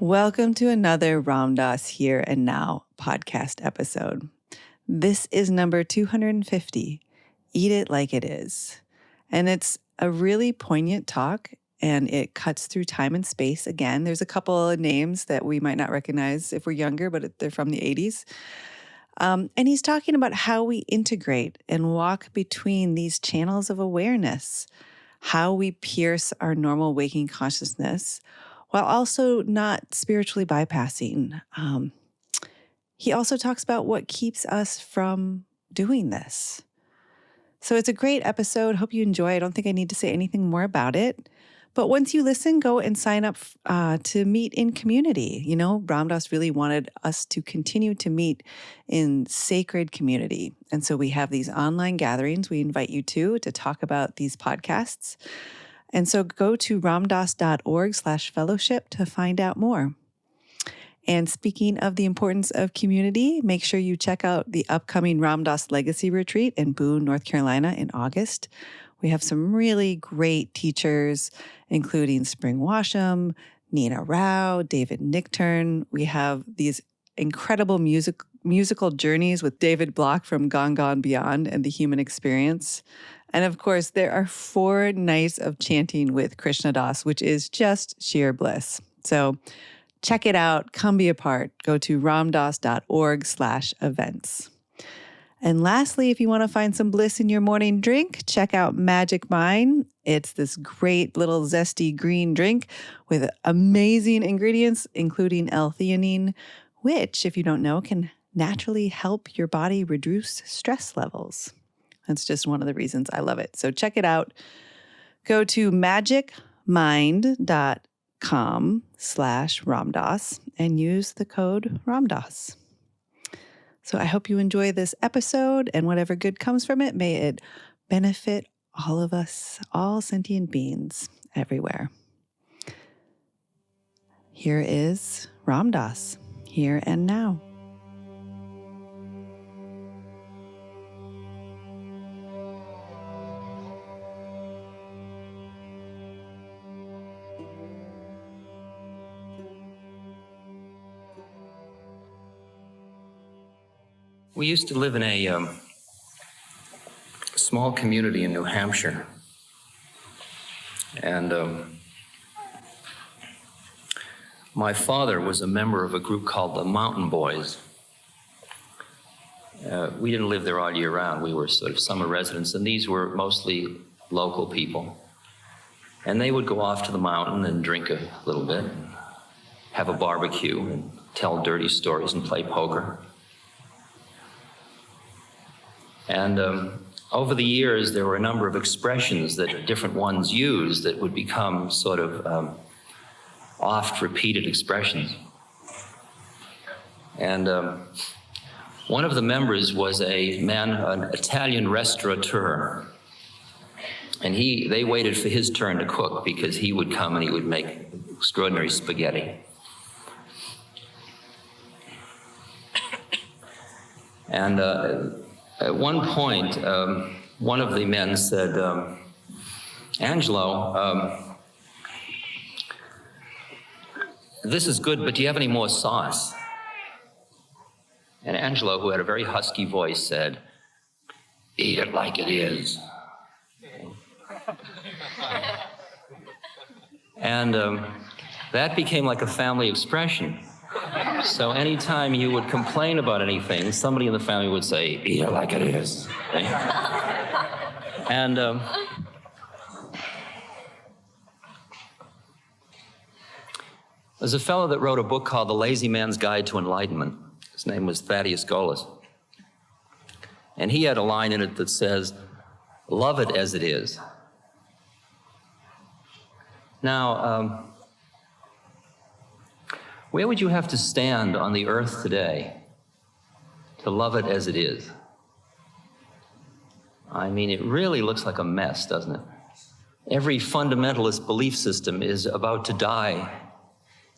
Welcome to another Ram Dass Here and Now podcast episode. This is number 250, Eat It Like It Is. And it's a really poignant talk, and it cuts through time and space. Again, there's a couple of names that we might not recognize if we're younger, but they're from the 80s. And he's talking about how we integrate and walk between these channels of awareness, how we pierce our normal waking consciousness while also not spiritually bypassing. He also talks about what keeps us from doing this. So it's a great episode. Hope you enjoy. I don't think I need to say anything more about it. But once you listen, go and sign up to meet in community. You know, Ram Dass really wanted us to continue to meet in sacred community. And so we have these online gatherings we invite you to talk about these podcasts. And so go to ramdass.org/fellowship to find out more. And speaking of the importance of community, make sure you check out the upcoming Ram Dass Legacy Retreat in Boone, North Carolina in August. We have some really great teachers, including Spring Washam, Nina Rao, David Nichtern. We have these incredible musical journeys with David Block from Gone Gone Beyond and the Human Experience. And of course, there are 4 nights of chanting with Krishna Das, which is just sheer bliss. So check it out. Come be a part. Go to ramdass.org/events. And lastly, if you want to find some bliss in your morning drink, check out Magic Mind. It's this great little zesty green drink with amazing ingredients, including L-theanine, which, if you don't know, can naturally help your body reduce stress levels. That's just one of the reasons I love it. So check it out. Go to magicmind.com/Ramdas and use the code Ramdas. So I hope you enjoy this episode, and whatever good comes from it, may it benefit all of us, all sentient beings everywhere. Here is Ram Dass, here and now. We used to live in a small community in New Hampshire, and my father was a member of a group called the Mountain Boys. We didn't live there all year round. We were sort of summer residents, and these were mostly local people. And they would go off to the mountain and drink a little bit, and have a barbecue, and tell dirty stories and play poker. And over the years, there were a number of expressions that different ones used that would become sort of oft-repeated expressions. And one of the members was a man, an Italian restaurateur. And they waited for his turn to cook because he would come and he would make extraordinary spaghetti. And at one point, one of the men said, Angelo, this is good, but do you have any more sauce? And Angelo, who had a very husky voice, said, eat it like it is. And that became like a family expression. So anytime you would complain about anything, somebody in the family would say, eat it like it is. And there's a fellow that wrote a book called The Lazy Man's Guide to Enlightenment. His name was Thaddeus Golas. And he had a line in it that says, love it as it is. Now, where would you have to stand on the earth today to love it as it is? I mean, it really looks like a mess, doesn't it? Every fundamentalist belief system is about to die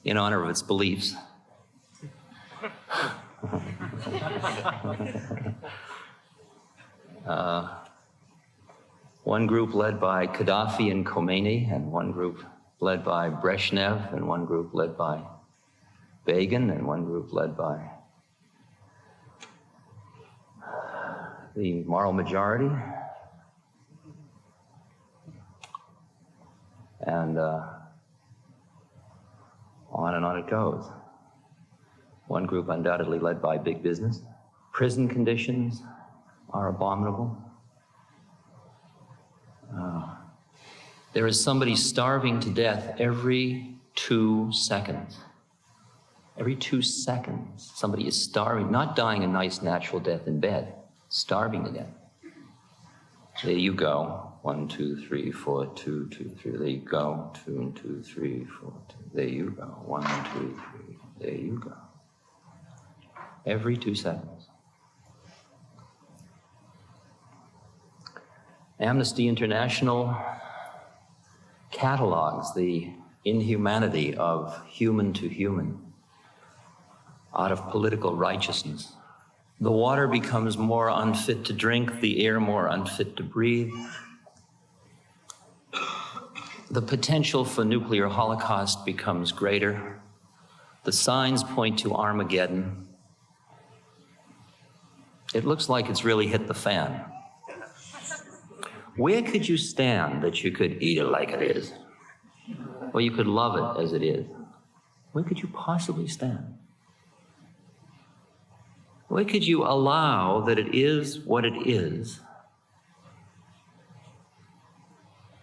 in honor of its beliefs. One group led by Gaddafi and Khomeini, and one group led by Brezhnev, and one group led by Begin, and one group led by the moral majority. And on it goes. One group undoubtedly led by big business. Prison conditions are abominable. There is somebody starving to death every 2 seconds. Every 2 seconds, somebody is starving, not dying a nice natural death in bed, starving to death. There you go. 1, 2, 3, 4, 2, 2, 3. There you go. 2, 2, 3, 4, 2. There you go. 1, 2, 3. There you go. Every 2 seconds. Amnesty International catalogs the inhumanity of human to human out of political righteousness. The water becomes more unfit to drink, the air more unfit to breathe. The potential for nuclear holocaust becomes greater. The signs point to Armageddon. It looks like it's really hit the fan. Where could you stand that you could eat it like it is? Or you could love it as it is? Where could you possibly stand? Where could you allow that it is what it is?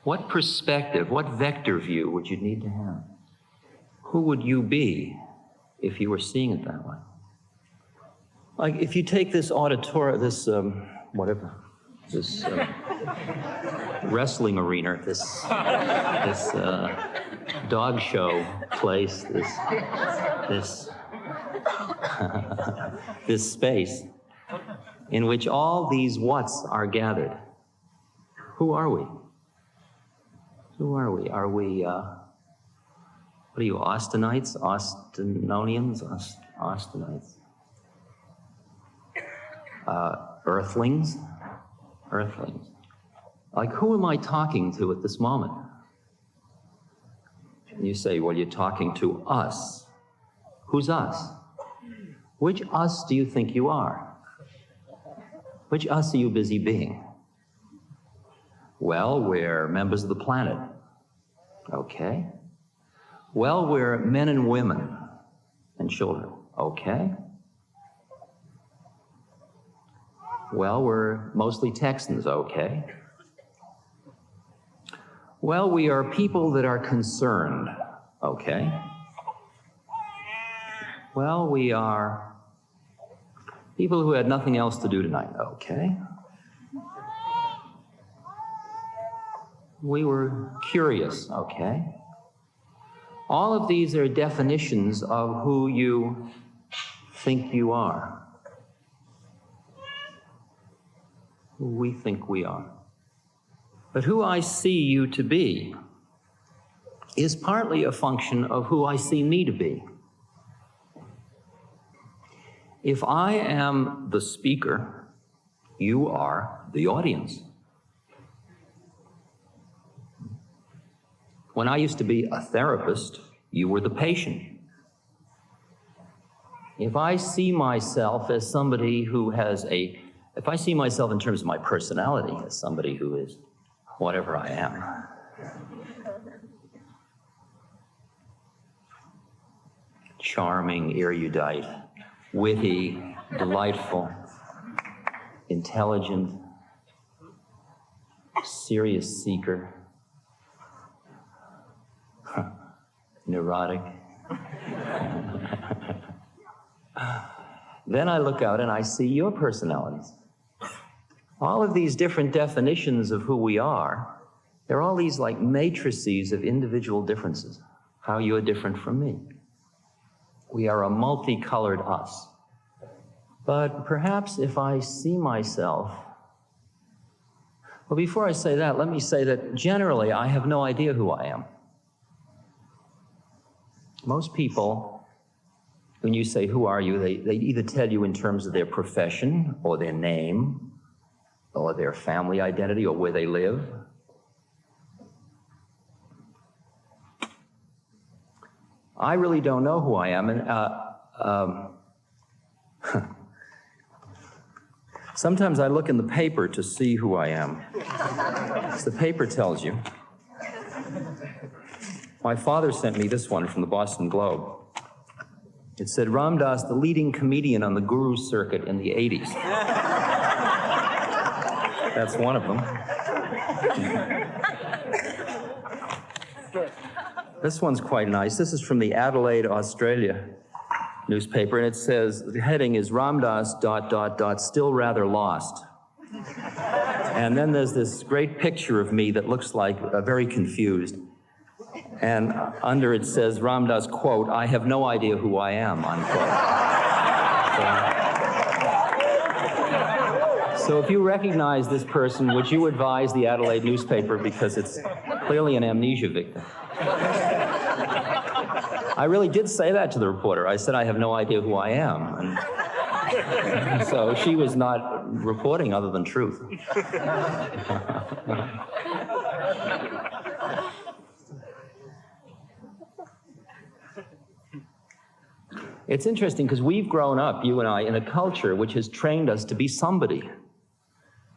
What perspective, what vector view would you need to have? Who would you be if you were seeing it that way? Like if you take this auditorium, this wrestling arena, this dog show place, this space in which all these whats are gathered. Who are we? Who are we? Are we, what are you, Austinites? Austinonians? Austinites? Earthlings? Earthlings. Like, who am I talking to at this moment? And you say, well, you're talking to us. Who's us? Which us do you think you are? Which us are you busy being? Well, we're members of the planet. Okay. Well, we're men and women and children. Okay. Well, we're mostly Texans. Okay. Well, we are people that are concerned. Okay. Well, we are people who had nothing else to do tonight. Okay. We were curious. Okay. All of these are definitions of who you think you are. Who we think we are. But who I see you to be is partly a function of who I see me to be. If I am the speaker, you are the audience. When I used to be a therapist, you were the patient. If I see myself as somebody who has if I see myself in terms of my personality as somebody who is whatever I am, charming, erudite, witty, delightful, intelligent, serious seeker, neurotic. Then I look out and I see your personalities. All of these different definitions of who we are, they're all these like matrices of individual differences, how you're different from me. We are a multicolored us. But perhaps if I see myself, well, before I say that, let me say that generally I have no idea who I am. Most people, when you say, who are you, they either tell you in terms of their profession or their name or their family identity or where they live. I really don't know who I am. And sometimes I look in the paper to see who I am. The paper tells you. My father sent me this one from the Boston Globe. It said, Ram Dass, the leading comedian on the Guru circuit in the 80s. That's one of them. This one's quite nice. This is from the Adelaide, Australia newspaper, and it says, the heading is Ram Dass ... still rather lost. And then there's this great picture of me that looks like very confused. And under it says, Ram Dass, quote, I have no idea who I am, unquote. So if you recognize this person, would you advise the Adelaide newspaper, because it's clearly an amnesia victim? I really did say that to the reporter. I said, I have no idea who I am. And so she was not reporting other than truth. It's interesting because we've grown up, you and I, in a culture which has trained us to be somebody.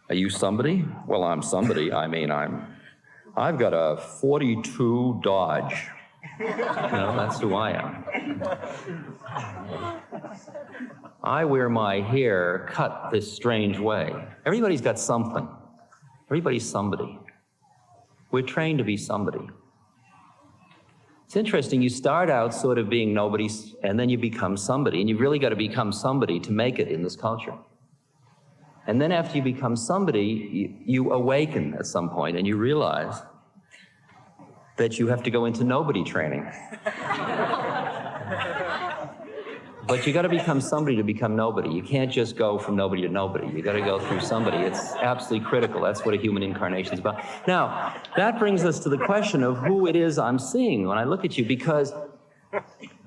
Are you somebody? Well, I'm somebody. I mean, I've got a 42 Dodge. You know, that's who I am. I wear my hair cut this strange way. Everybody's got something. Everybody's somebody. We're trained to be somebody. It's interesting, you start out sort of being nobody, and then you become somebody, and you've really got to become somebody to make it in this culture. And then after you become somebody, you awaken at some point, and you realize that you have to go into nobody training. But you got to become somebody to become nobody. You can't just go from nobody to nobody. You got to go through somebody. It's absolutely critical. That's what a human incarnation is about. Now, that brings us to the question of who it is I'm seeing when I look at you, because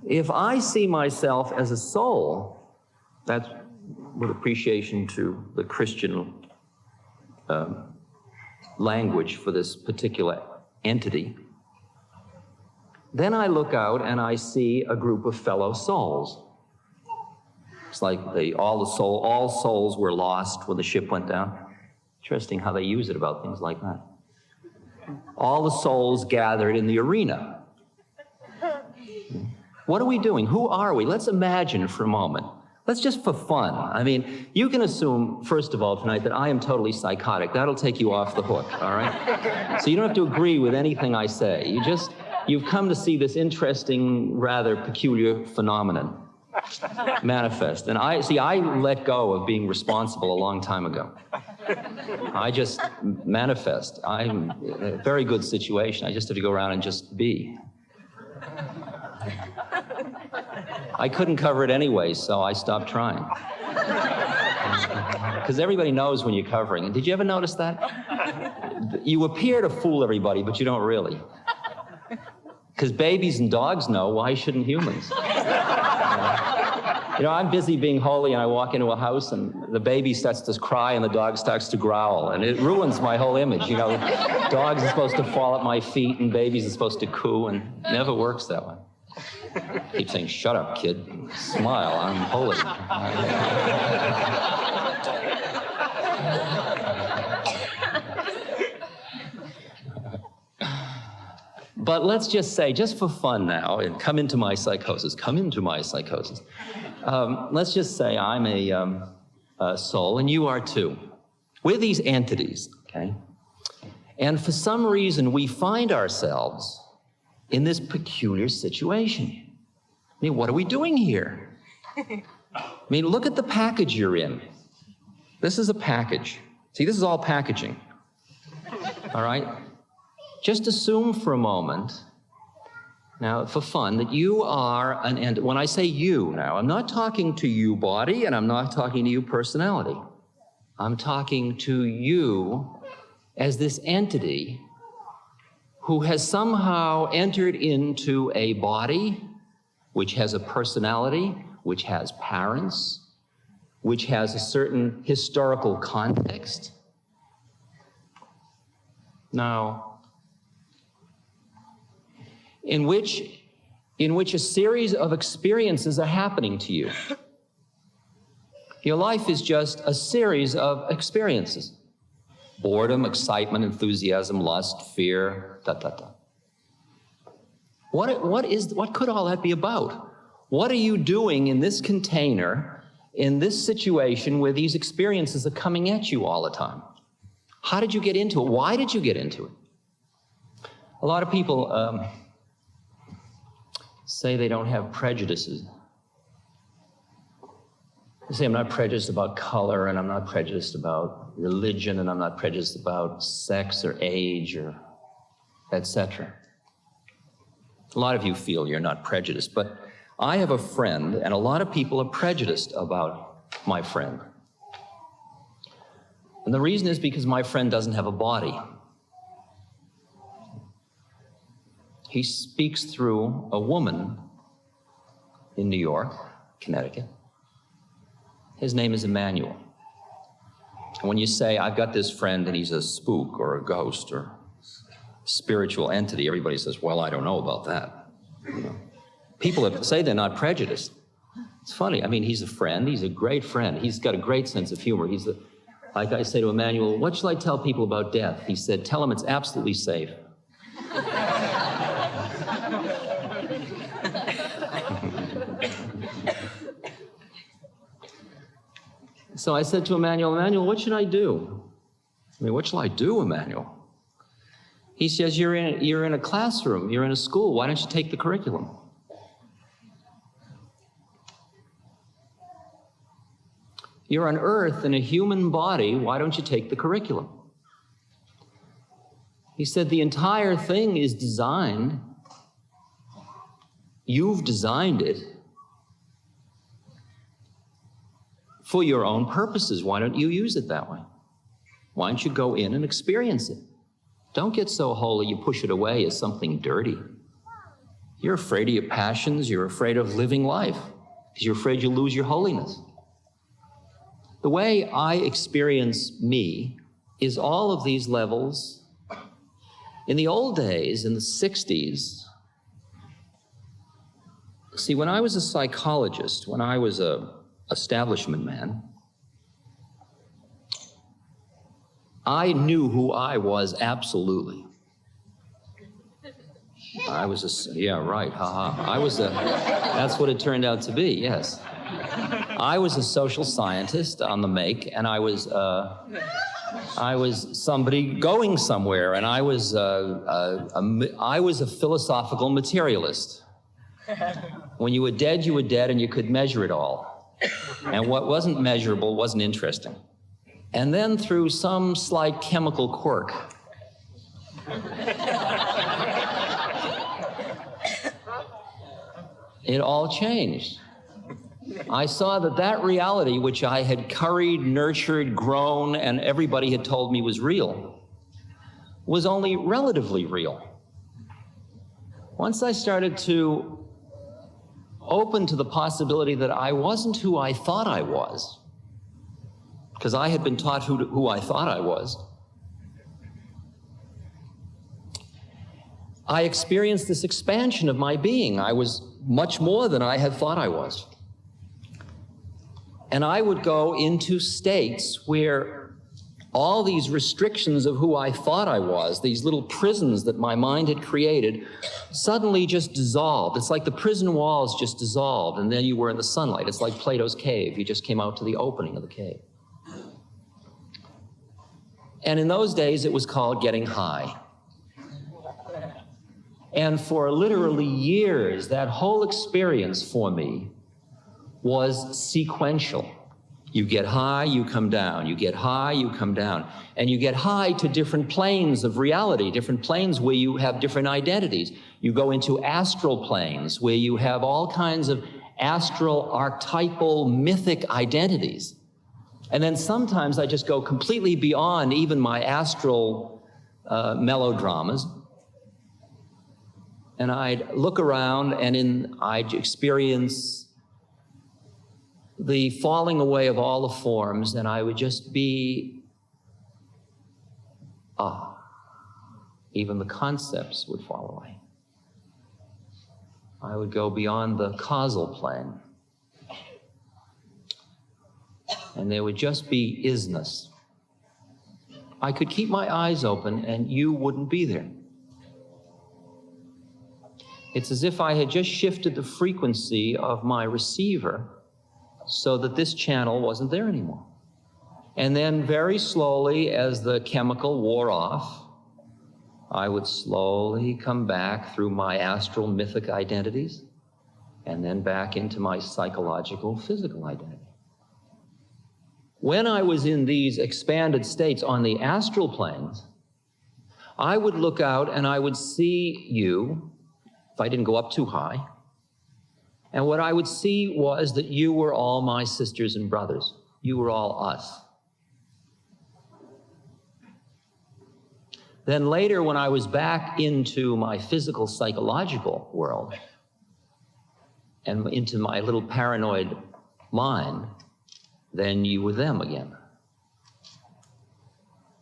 if I see myself as a soul, that's with appreciation to the Christian language for this particular entity, then I look out and I see a group of fellow souls. It's like all souls were lost when the ship went down. Interesting how they use it about things like that. All the souls gathered in the arena. What are we doing? Who are we? Let's imagine for a moment. Let's just for fun. I mean, you can assume, first of all, tonight, that I am totally psychotic. That'll take you off the hook, all right? So you don't have to agree with anything I say. You've come to see this interesting, rather peculiar phenomenon manifest. And I let go of being responsible a long time ago. I just manifest. I'm in a very good situation. I just have to go around and just be. I couldn't cover it anyway, so I stopped trying. Because everybody knows when you're covering. And did you ever notice that? You appear to fool everybody, but you don't really. Because babies and dogs know, why shouldn't humans? You know, I'm busy being holy, and I walk into a house, and the baby starts to cry, and the dog starts to growl, and it ruins my whole image. You know, dogs are supposed to fall at my feet, and babies are supposed to coo, and it never works that way. I keep saying, shut up, kid. Smile, I'm holy. But let's just say, just for fun now, and come into my psychosis. Let's just say I'm a soul, and you are too. We're these entities, okay? And for some reason, we find ourselves in this peculiar situation. I mean, what are we doing here? I mean, look at the package you're in. This is a package. See, this is all packaging. All right? Just assume for a moment, now for fun, that you are an entity. When I say you now, I'm not talking to you body, and I'm not talking to you personality. I'm talking to you as this entity who has somehow entered into a body which has a personality, which has parents, which has a certain historical context. Now, in which in which a series of experiences are happening to you. Your life is just a series of experiences. Boredom, excitement, enthusiasm, lust, fear, What could all that be about? What are you doing in this container, in this situation where these experiences are coming at you all the time? How did you get into it? Why did you get into it? A lot of people say they don't have prejudices. They say, I'm not prejudiced about color, and I'm not prejudiced about religion, and I'm not prejudiced about sex or age or etc. A lot of you feel you're not prejudiced, but I have a friend, and a lot of people are prejudiced about my friend. And the reason is because my friend doesn't have a body. He speaks through a woman in New York, Connecticut. His name is Emmanuel. And when you say, I've got this friend and he's a spook or a ghost or spiritual entity, everybody says, well, I don't know about that. You know? People that say they're not prejudiced. It's funny. I mean, he's a friend. He's a great friend. He's got a great sense of humor. Like I say to Emmanuel, what shall I tell people about death? He said, tell them it's absolutely safe. So I said to Emmanuel, what should I do? I mean, what shall I do, Emmanuel? He says, you're in a classroom, you're in a school, why don't you take the curriculum? You're on Earth in a human body, why don't you take the curriculum? He said, the entire thing is designed, you've designed it for your own purposes. Why don't you use it that way? Why don't you go in and experience it? Don't get so holy you push it away as something dirty. You're afraid of your passions, you're afraid of living life, because you're afraid you'll lose your holiness. The way I experience me is all of these levels. In the old days, in the 60s, see, when I was a psychologist, when I was a establishment man, I knew who I was absolutely. Yeah, right, haha. That's what it turned out to be, yes. I was a social scientist on the make, and I was somebody going somewhere, and I was a philosophical materialist. When you were dead, and you could measure it all. And what wasn't measurable wasn't interesting. And then through some slight chemical quirk, it all changed. I saw that reality, which I had curried, nurtured, grown, and everybody had told me was real, was only relatively real. Once I started to open to the possibility that I wasn't who I thought I was, because I had been taught who I thought I was, I experienced this expansion of my being. I was much more than I had thought I was. And I would go into states where all these restrictions of who I thought I was, these little prisons that my mind had created, suddenly just dissolved. It's like the prison walls just dissolved, and then you were in the sunlight. It's like Plato's cave. You just came out to the opening of the cave. And in those days, it was called getting high. And for literally years, that whole experience for me was sequential. You get high, you come down. You get high, you come down. And you get high to different planes of reality, different planes where you have different identities. You go into astral planes where you have all kinds of astral, archetypal, mythic identities. And then sometimes I just go completely beyond even my astral melodramas. And I'd look around and I'd experience the falling away of all the forms, and I would just be, even the concepts would fall away. I would go beyond the causal plane. And there would just be isness. I could keep my eyes open and you wouldn't be there. It's as if I had just shifted the frequency of my receiver so that this channel wasn't there anymore. And then very slowly, as the chemical wore off, I would slowly come back through my astral mythic identities and then back into my psychological physical identity. When I was in these expanded states on the astral planes, I would look out and I would see you, if I didn't go up too high, and what I would see was that you were all my sisters and brothers. You were all us. Then later, when I was back into my physical, psychological world and into my little paranoid mind, then you were them again.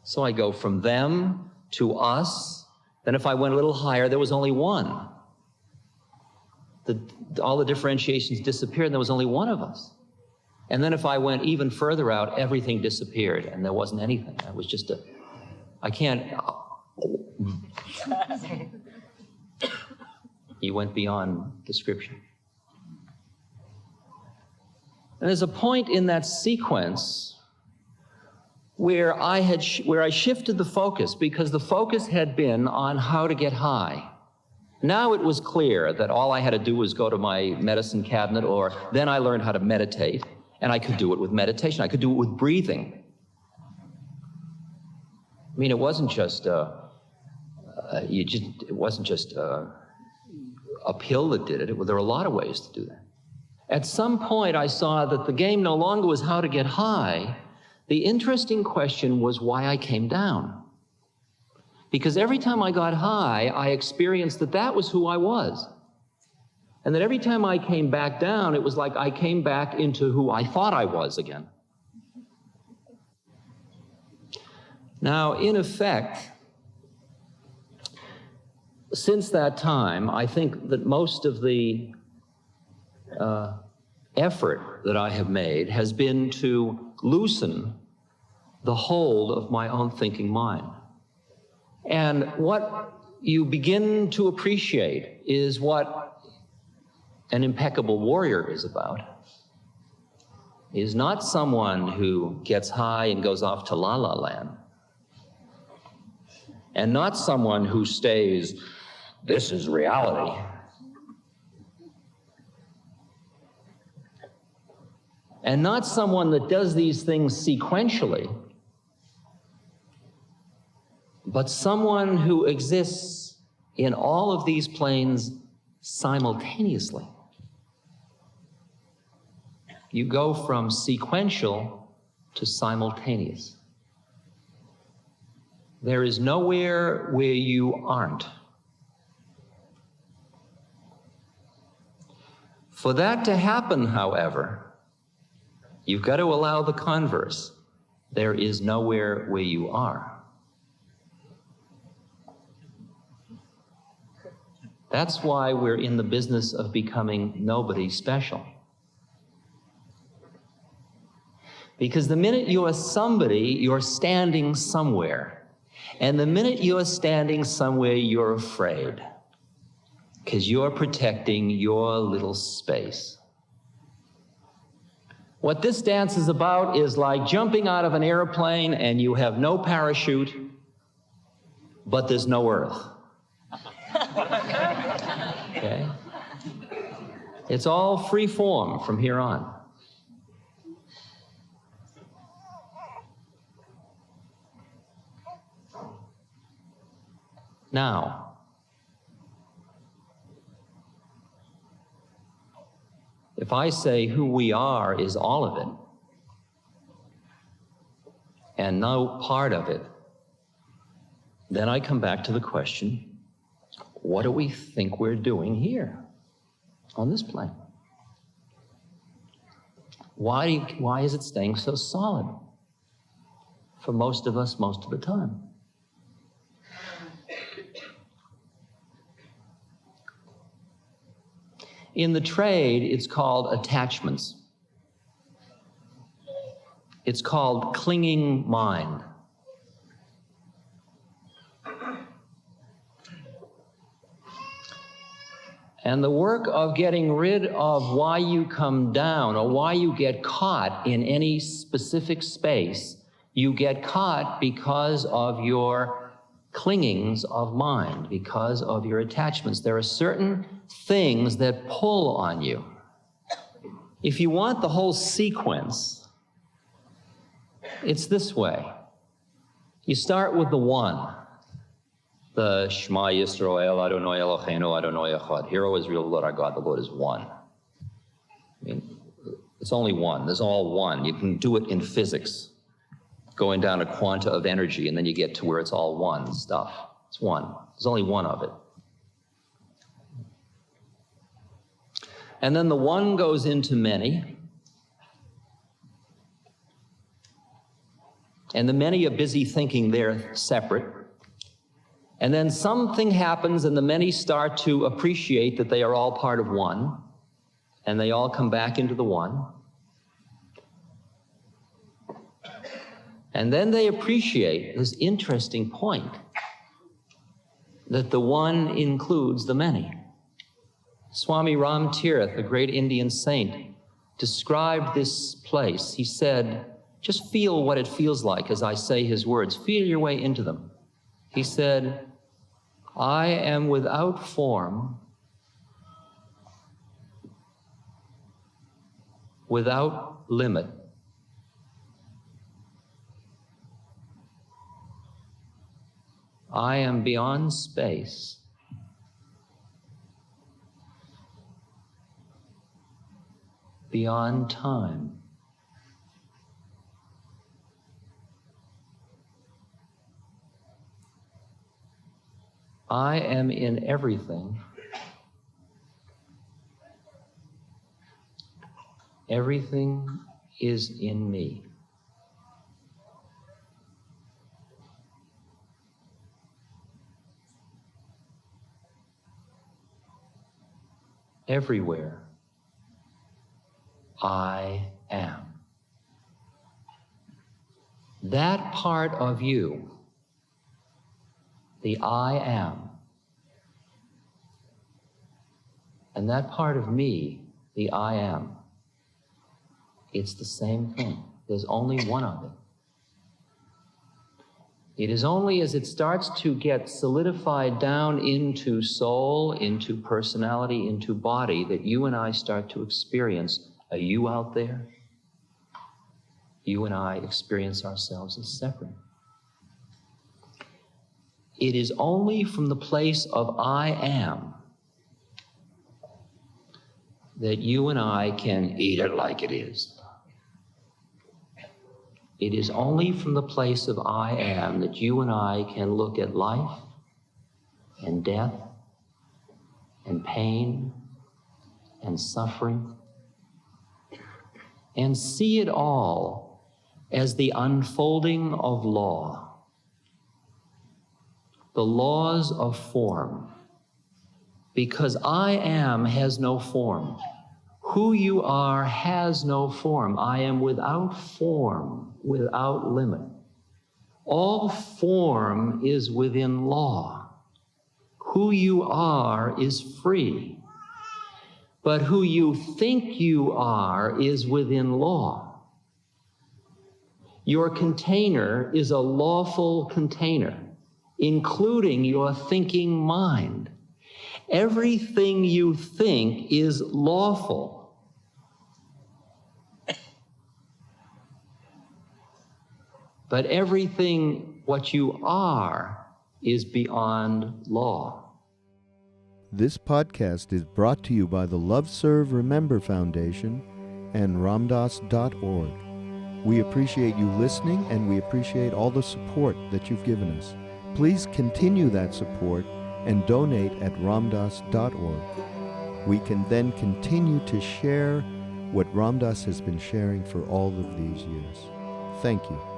So I go from them to us. Then if I went a little higher, there was only one. All the differentiations disappeared, and there was only one of us. And then if I went even further out, everything disappeared, and there wasn't anything. It was just I can't... He went beyond description. And there's a point in that sequence where I shifted the focus, because the focus had been on how to get high. Now it was clear that all I had to do was go to my medicine cabinet, or then I learned how to meditate, and I could do it with meditation. I could do it with breathing. I mean, it wasn't just a pill that did it. There were a lot of ways to do that. At some point, I saw that the game no longer was how to get high. The interesting question was why I came down. Because every time I got high, I experienced that that was who I was. And that every time I came back down, it was like I came back into who I thought I was again. Now, in effect, since that time, I think that most of the effort that I have made has been to loosen the hold of my own thinking mind. And what you begin to appreciate is what an impeccable warrior is about. Is not someone who gets high and goes off to la la land. And not someone who stays, this is reality. And not someone that does these things sequentially, but someone who exists in all of these planes simultaneously. You go from sequential to simultaneous. There is nowhere where you aren't. For that to happen, however, you've got to allow the converse. There is nowhere where you are. That's why we're in the business of becoming nobody special. Because the minute you are somebody, you're standing somewhere. And the minute you're standing somewhere, you're afraid. Because you're protecting your little space. What this dance is about is like jumping out of an airplane and you have no parachute, but there's no earth. Okay? It's all free form from here on. Now, if I say who we are is all of it, and no part of it, then I come back to the question, what do we think we're doing here on this plane? Why is it staying so solid for most of us most of the time? In the trade, it's called attachments. It's called clinging mind. And the work of getting rid of why you come down or why you get caught in any specific space, you get caught because of your clingings of mind, because of your attachments. There are certain things that pull on you. If you want the whole sequence, it's this way. You start with the one. The Shema Yisrael, Adonai Eloheinu, Adonai Echad. Hear, O Israel, the Lord our God, the Lord is one. I mean, it's only one. There's all one. You can do it in physics, going down a quanta of energy, and then you get to where it's all one stuff. It's one. There's only one of it. And then the one goes into many. And the many are busy thinking they're separate. And then something happens and the many start to appreciate that they are all part of one, and they all come back into the one. And then they appreciate this interesting point that the one includes the many. Swami Ram Tirth, a great Indian saint, described this place. He said, just feel what it feels like as I say his words. Feel your way into them. He said, I am without form, without limit. I am beyond space. Beyond time. I am in everything. Everything is in me. Everywhere I am. That part of you, the I am, and that part of me, the I am, it's the same thing. There's only one of it. It is only as it starts to get solidified down into soul, into personality, into body, that you and I start to experience a you out there. You and I experience ourselves as separate. It is only from the place of I am that you and I can eat it like it is. It is only from the place of I am that you and I can look at life and death and pain and suffering and see it all as the unfolding of law. The laws of form, because I am has no form. Who you are has no form. I am without form, without limit. All form is within law. Who you are is free, but who you think you are is within law. Your container is a lawful container, including your thinking mind. Everything you think is lawful. But everything what you are is beyond law. This podcast is brought to you by the Love Serve Remember Foundation and ramdas.org. We appreciate you listening, and we appreciate all the support that you've given us. Please continue that support and donate at ramdas.org. We can then continue to share what Ram Dass has been sharing for all of these years. Thank you.